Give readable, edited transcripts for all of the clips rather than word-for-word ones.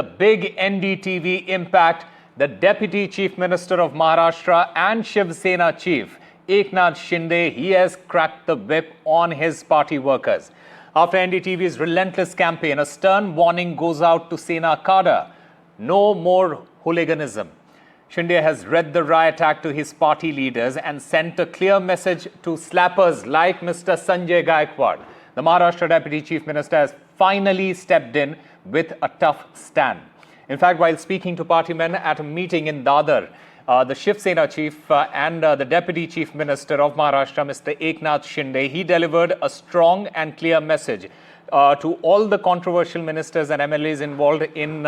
The big NDTV impact, the Deputy Chief Minister of Maharashtra and Shiv Sena Chief, Eknath Shinde, he has cracked the whip on his party workers. After NDTV's relentless campaign, a stern warning goes out to Sena Cadre. No more hooliganism. Shinde has read the riot act to his party leaders and sent a clear message to slappers like Mr. Sanjay Gaikwad. The Maharashtra Deputy Chief Minister has finally stepped in with a tough stand. In fact, while speaking to party men at a meeting in Dadar, the Shiv Sena Chief and the Deputy Chief Minister of Maharashtra, Mr. Eknath Shinde, he delivered a strong and clear message to all the controversial ministers and MLAs involved in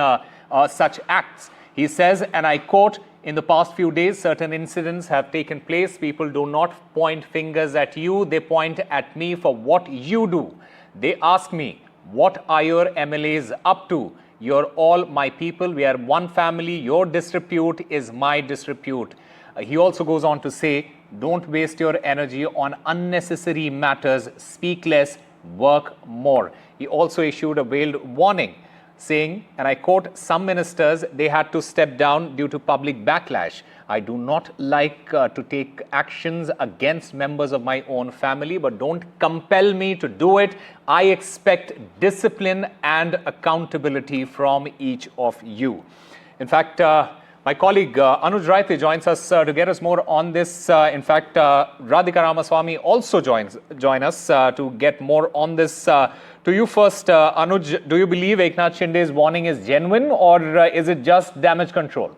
such acts. He says, and I quote, "In the past few days, certain incidents have taken place. People do not point fingers at you. They point at me for what you do. They ask me, what are your MLAs up to? You're all my people. We are one family. Your disrepute is my disrepute." He also goes on to say, don't waste your energy on unnecessary matters. Speak less, work more. He also issued a veiled warning, saying, and I quote, "Some ministers, they had to step down due to public backlash. I do not like to take actions against members of my own family, but don't compel me to do it. I expect discipline and accountability from each of you." In fact, my colleague Anoj Ray joins us to get us more on this. In fact, Radhika Swami also join us to get more on this. To you first, Anuj, do you believe Eknath Shinde's warning is genuine, or is it just damage control?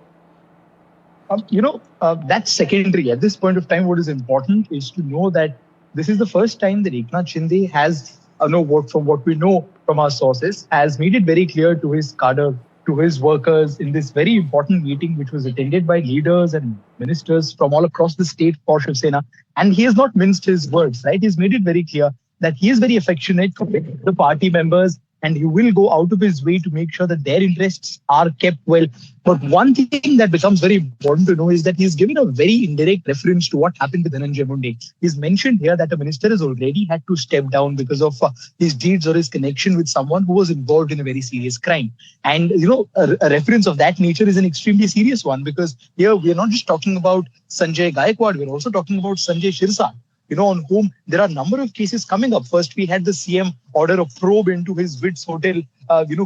That's secondary. At this point of time, what is important is to know that this is the first time that Eknath Shinde has, from what we know from our sources, has made it very clear to his cadre, to his workers in this very important meeting, which was attended by leaders and ministers from all across the state for Shiv Sena. And he has not minced his words, right? He's made it very clear that he is very affectionate with the party members, and he will go out of his way to make sure that their interests are kept well. But one thing that becomes very important to know is that he's given a very indirect reference to what happened with Anoj Ray. He's mentioned here that a minister has already had to step down because of his deeds or his connection with someone who was involved in a very serious crime. And, a reference of that nature is an extremely serious one, because here we are not just talking about Sanjay Gaikwad, we're also talking about Sanjay Shirsat, on whom there are a number of cases coming up. First, we had the CM order a probe into his Wits Hotel,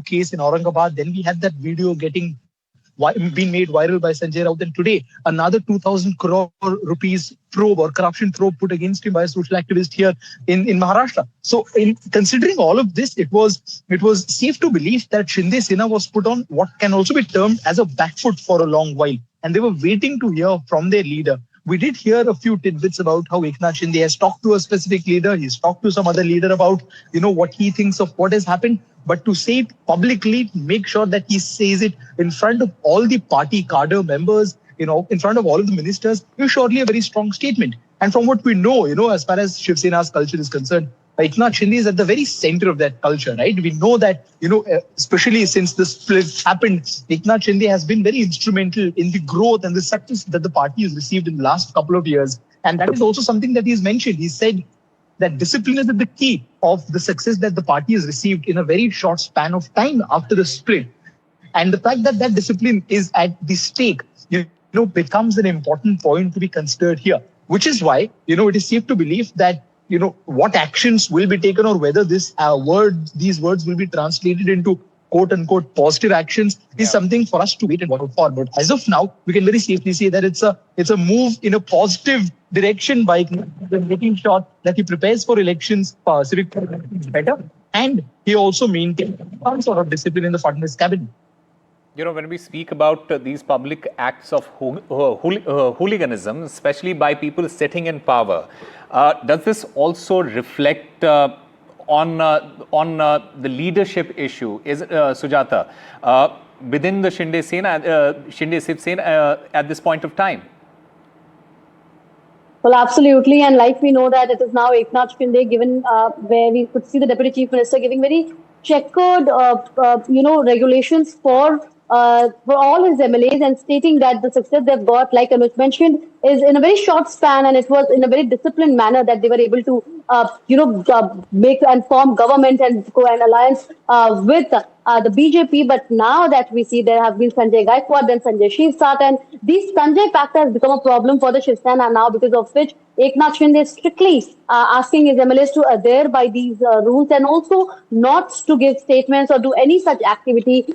case in Aurangabad. Then we had that video being made viral by Sanjay Raut. And today, another 2,000 crore rupees probe or corruption probe put against him by a social activist here in Maharashtra. So, in considering all of this, it was safe to believe that Shinde Sena was put on what can also be termed as a back foot for a long while. And they were waiting to hear from their leader. We did hear a few tidbits about how Eknath Shinde has talked to a specific leader. He's talked to some other leader about, what he thinks of what has happened. But to say it publicly, make sure that he says it in front of all the party cadre members, in front of all of the ministers, is surely a very strong statement. And from what we know, as far as Shiv Sena's culture is concerned, Eknath Shinde is at the very center of that culture, right? We know that, especially since the split happened, Eknath Shinde has been very instrumental in the growth and the success that the party has received in the last couple of years. And that is also something that he's mentioned. He said that discipline is at the key of the success that the party has received in a very short span of time after the split. And the fact that that discipline is at the stake, becomes an important point to be considered here, which is why, it is safe to believe that what actions will be taken, or whether these words will be translated into quote unquote positive actions is something for us to wait and watch for. But as of now, we can very safely say that it's a move in a positive direction by making sure that he prepares for elections, civic elections better, and he also maintains some sort of discipline in the Fadnavis cabinet. When we speak about these public acts of hooliganism, especially by people sitting in power, does this also reflect on the leadership issue? Is Sujata within the Shinde Shiv Sena at this point of time? Well, absolutely, and like we know that it is now Eknath Shinde, given where we could see the Deputy Chief Minister giving very checkered, regulations for all his MLAs, and stating that the success they've got, like Anuj mentioned, is in a very short span, and it was in a very disciplined manner that they were able to, make and form government and go an alliance with the BJP. But now that we see there have been Sanjay Gaikwad, then Sanjay Shiv, and this Sanjay factor has become a problem for the Shiv Sena now, because of which Eknath Shinde is strictly asking his MLAs to adhere by these rules, and also not to give statements or do any such activity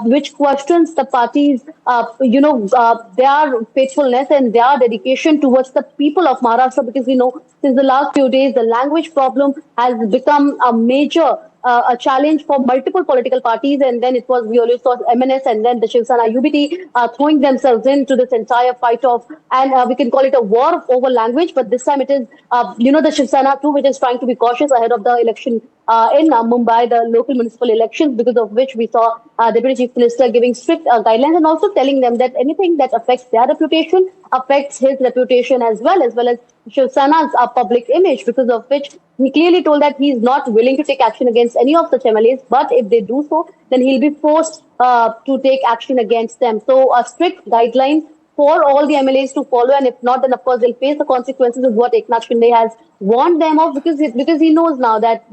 which questions the party's, their faithfulness and their dedication towards the people of Maharashtra. Because we know since the last few days, the language problem has become a major a challenge for multiple political parties, and then we always saw MNS and then the Shiv Sena UBT throwing themselves into this entire fight of, and we can call it a war over language, but this time it is, the Shiv Sena too, which is trying to be cautious ahead of the election in Mumbai, the local municipal elections, because of which we saw Deputy Chief Minister giving strict guidelines and also telling them that anything that affects their reputation affects his reputation as well as Shiv Sena's public image, because of which he clearly told that he is not willing to take action against any of such MLAs, but if they do so, then he'll be forced to take action against them. So a strict guideline for all the MLAs to follow, and if not, then of course they'll face the consequences of what Eknath Shinde has warned them of, because he knows now that,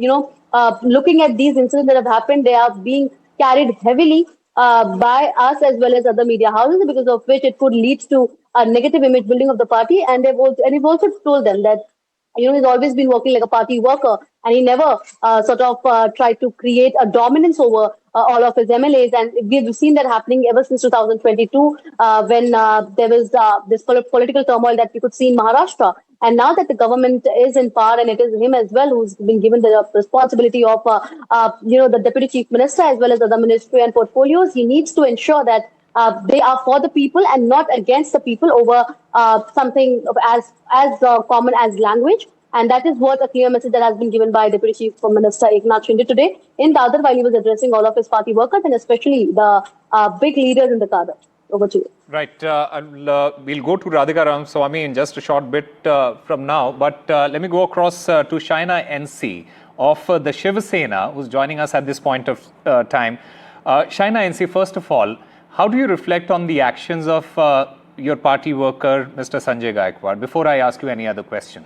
looking at these incidents that have happened, they are being carried heavily by us as well as other media houses, because of which it could lead to a negative image building of the party. And we've also told them that he's always been working like a party worker, and he never tried to create a dominance over all of his MLAs. And we've seen that happening ever since 2022, when there was this political turmoil that we could see in Maharashtra. And now that the government is in power, and it is him as well who's been given the responsibility of, the Deputy Chief Minister as well as other ministry and portfolios, he needs to ensure that they are for the people and not against the people over something as common as language. And that is what a clear message that has been given by Deputy Chief Minister Eknath Shinde today in Dadar, while he was addressing all of his party workers and especially the big leaders in the Cadre. Over to you. Right. We'll go to Radhika Swami in just a short bit from now. But let me go across to Sena NC of the Shiv Sena, who's joining us at this point of time. Sena NC, first of all, how do you reflect on the actions of your party worker, Mr. Sanjay Gaikwad, before I ask you any other question?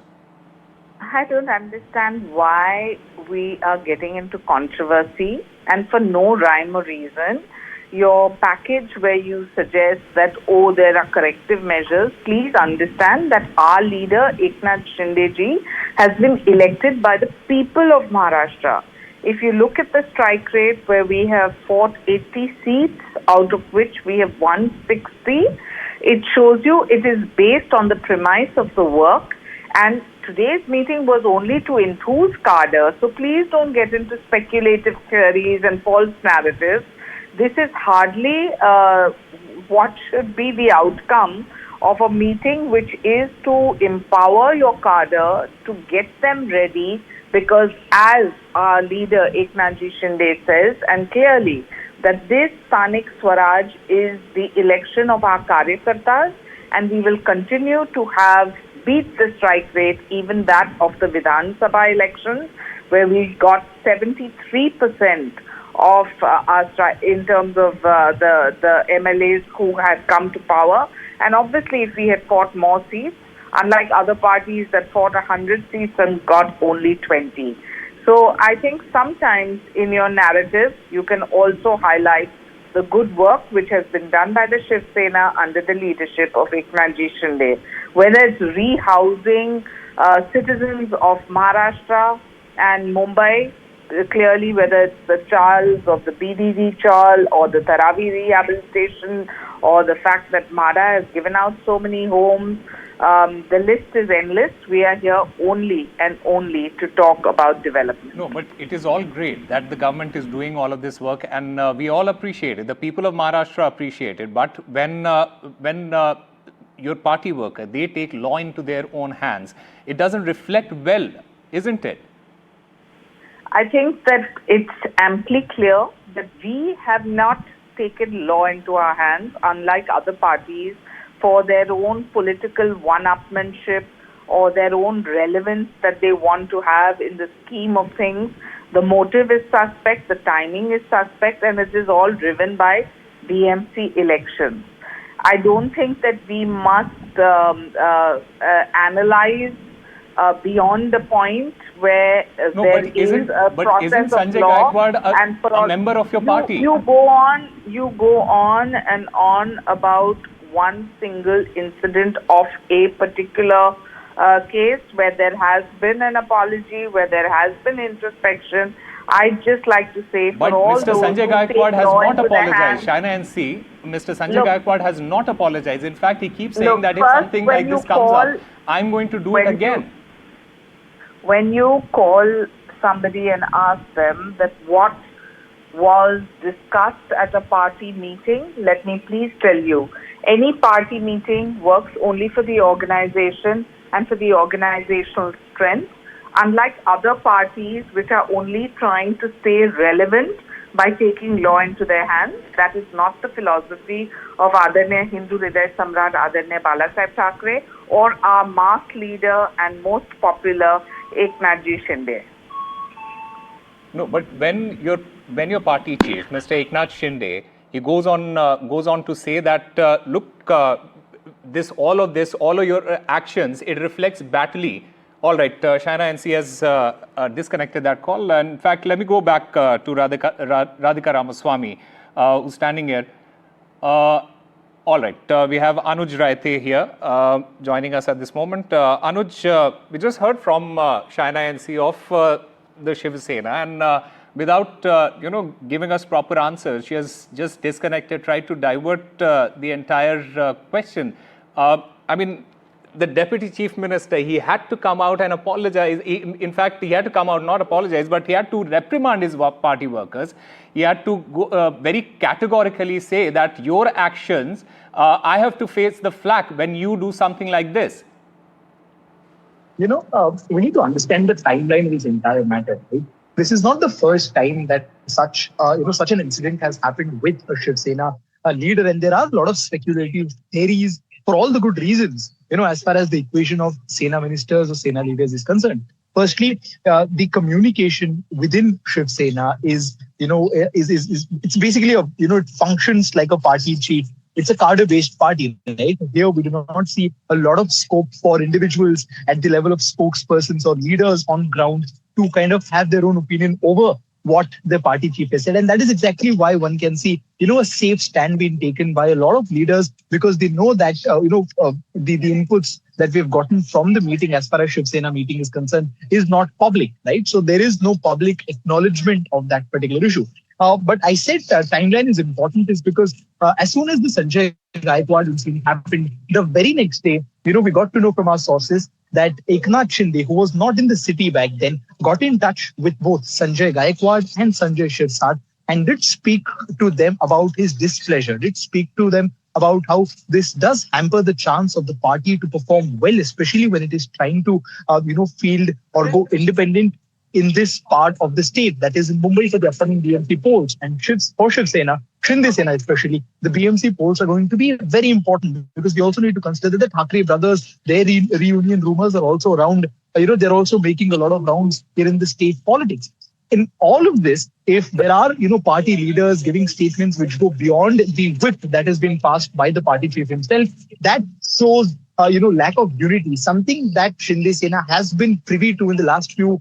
I don't understand why we are getting into controversy, and for no rhyme or reason. Your package where you suggest that, there are corrective measures, please understand that our leader, Eknath Shinde ji, has been elected by the people of Maharashtra. If you look at the strike rate, where we have fought 80 seats, out of which we have won 60, it shows you it is based on the premise of the work. And today's meeting was only to enthuse cadre, so please don't get into speculative theories and false narratives. This is hardly what should be the outcome of a meeting, which is to empower your cadre, to get them ready, because as our leader Eknath Shinde says, and clearly, that this Sthanik Swaraj is the election of our Karyakartas, and we will continue to beat the strike rate, even that of the Vidhan Sabha elections, where we got 73% of in terms of the MLAs who had come to power. And obviously, if we had fought more seats, unlike other parties that fought 100 seats and got only 20. So I think sometimes in your narrative, you can also highlight the good work which has been done by the Shiv Sena under the leadership of Eknath Shinde, whether it's rehousing citizens of Maharashtra and Mumbai, clearly whether it's the Chals of the BDD Chal or the Taravi rehabilitation, or the fact that MADA has given out so many homes. The list is endless. We are here only and only to talk about development. No, but it is all great that the government is doing all of this work, and we all appreciate it. The people of Maharashtra appreciate it. But when your party worker, they take law into their own hands, it doesn't reflect well, isn't it? I think that it's amply clear that we have not taken law into our hands, unlike other parties, for their own political one-upmanship or their own relevance that they want to have in the scheme of things. The motive is suspect, the timing is suspect, and it is all driven by BMC elections. I don't think that we must analyze beyond the point where there is a process of Sanjay law, Gaikwad and for a member of your party? You go on and on about one single incident of a particular case where there has been an apology, where there has been introspection. I'd just like to say, but for all Mr. those Sanjay who Gaikwad take has law not into their apologized. hands, Shaina NC, Mr. Sanjay Gaikwad has not apologized. In fact, he keeps saying look, that if first, something when like you this comes call- up, I'm going to do it again. when you call somebody and ask them that what was discussed at a party meeting, let me please tell you, any party meeting works only for the organization and for the organizational strength. Unlike other parties which are only trying to stay relevant by taking law into their hands, that is not the philosophy of Adarnya Hindu Hriday Samrat Adarnya Balasaheb Thackeray or our mass leader and most popular Eknath Shinde. No, but when your party chief, Mr. Eknath Shinde, he goes on to say that look, all of your actions, it reflects battlely. All right, Shaina NC has disconnected that call. In fact, let me go back to Radhika Ramaswamy, who's standing here. All right, we have Anoj Ray here joining us at this moment. Anuj, we just heard from Shaina NC of the Shiv Sena, and without giving us proper answers, she has just disconnected, tried to divert the entire question. I mean, the Deputy Chief Minister, he had to come out and apologize. In fact, he had to come out, not apologize, but he had to reprimand his party workers. He had to go, very categorically say that your actions, I have to face the flak when you do something like this. We need to understand the timeline of this entire matter. Right? This is not the first time that such an incident has happened with a Shiv Sena leader, and there are a lot of speculative theories for all the good reasons. As far as the equation of Sena ministers or Sena leaders is concerned. Firstly, the communication within Shiv Sena is it's basically it functions like a party chief. It's a cadre-based party, right? Here we do not see a lot of scope for individuals at the level of spokespersons or leaders on ground to kind of have their own opinion over what the party chief has said. And that is exactly why one can see, a safe stand being taken by a lot of leaders, because they know that, the inputs that we've gotten from the meeting as far as Shiv Sena meeting is concerned is not public, right? So there is no public acknowledgement of that particular issue. But I said timeline is important is because as soon as the Sanjay Gaikwad incident happened, the very next day, we got to know from our sources that Eknath Shinde, who was not in the city back then, got in touch with both Sanjay Gaikwad and Sanjay Shirsat and did speak to them about his displeasure, did speak to them about how this does hamper the chance of the party to perform well, especially when it is trying to, field or go independent in this part of the state, that is in Mumbai for the upcoming BMC polls. And for Shiv Sena, Shinde Sena especially, the BMC polls are going to be very important because we also need to consider that the Thackeray brothers, their reunion rumors are also around. They're also making a lot of rounds here in the state politics. In all of this, if there are, party leaders giving statements which go beyond the whip that has been passed by the party chief himself, that shows lack of unity, something that Shinde Sena has been privy to in the last few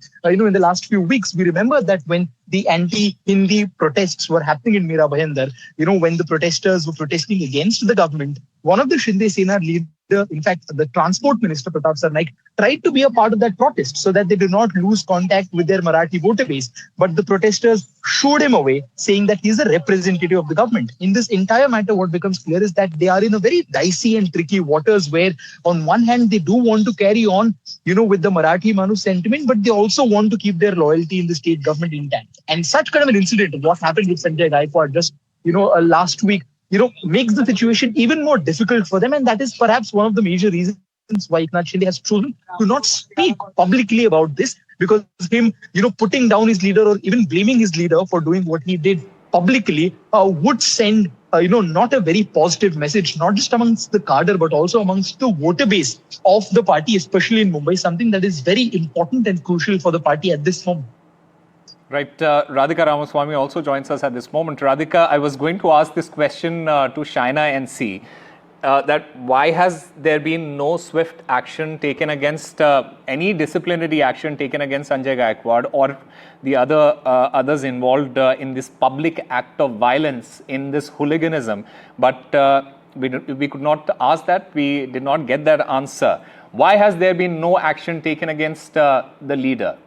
weeks. We remember that when the anti-Hindi protests were happening in Mira Bhayandar, when the protesters were protesting against the government, one of the Shinde Sena leaders, in fact, the Transport Minister Pratap Sarnaik, tried to be a part of that protest so that they do not lose contact with their Marathi voter base. But the protesters shooed him away, saying that he is a representative of the government. In this entire matter, what becomes clear is that they are in a very dicey and tricky waters where, on one hand, they do want to carry on, with the Marathi Manu sentiment, but they also want to keep their loyalty in the state government intact. And such kind of an incident, what happened with Sanjay Gaikwad just, last week, makes the situation even more difficult for them. And that is perhaps one of the major reasons why Eknath Shinde has chosen to not speak publicly about this, because him, putting down his leader or even blaming his leader for doing what he did publicly would send, not a very positive message, not just amongst the cadre, but also amongst the voter base of the party, especially in Mumbai, something that is very important and crucial for the party at this moment. Right. Radhika Ramaswamy also joins us at this moment. Radhika, I was going to ask this question to Shaina NC. that why has there been no swift action taken against any disciplinary action taken against Sanjay Gaikwad or the others involved in this public act of violence, in this hooliganism? But we could not ask that. We did not get that answer. Why has there been no action taken against the leader?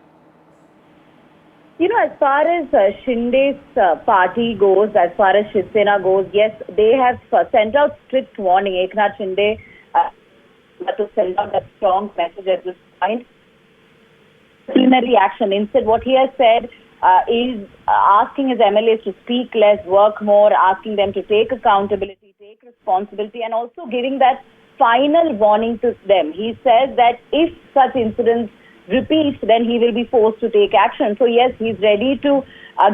You know, as far as Shinde's party goes, as far as Shiv Sena goes, yes, they have sent out strict warning. Eknath Shinde to send out a strong message at this point. Disciplinary action. Instead, what he has said is asking his MLAs to speak less, work more, asking them to take accountability, take responsibility, and also giving that final warning to them. He says that if such incidents repeats, then he will be forced to take action. So yes, he's ready to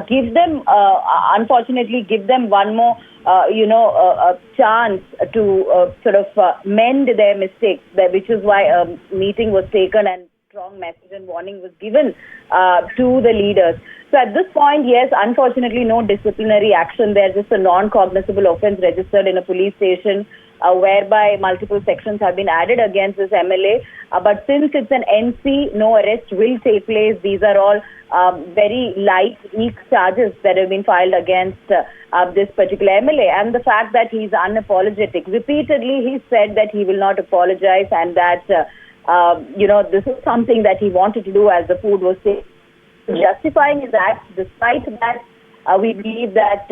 give them, unfortunately, give them one more, a chance to sort of mend their mistakes, which is why a meeting was taken and strong message and warning was given to the leaders. So at this point, yes, unfortunately, no disciplinary action. There's just a non-cognizable offence registered in a police station, whereby multiple sections have been added against this MLA. But since it's an NC, no arrest will take place. These are all very light, weak charges that have been filed against this particular MLA. And the fact that he's unapologetic. Repeatedly, he said that he will not apologize and that, this is something that he wanted to do as the food was taken. Justifying his acts. Despite that, we believe that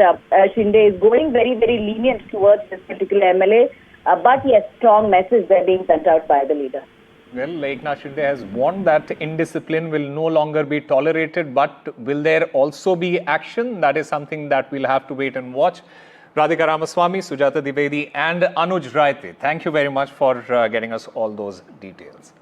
Shinde is going very, very lenient towards this particular MLA. But yes, strong message that being sent out by the leader. Well, Eknath Shinde has warned that indiscipline will no longer be tolerated, but will there also be action? That is something that we'll have to wait and watch. Radhika Swami, Sujata Dwivedi and Anoj Ray, thank you very much for getting us all those details.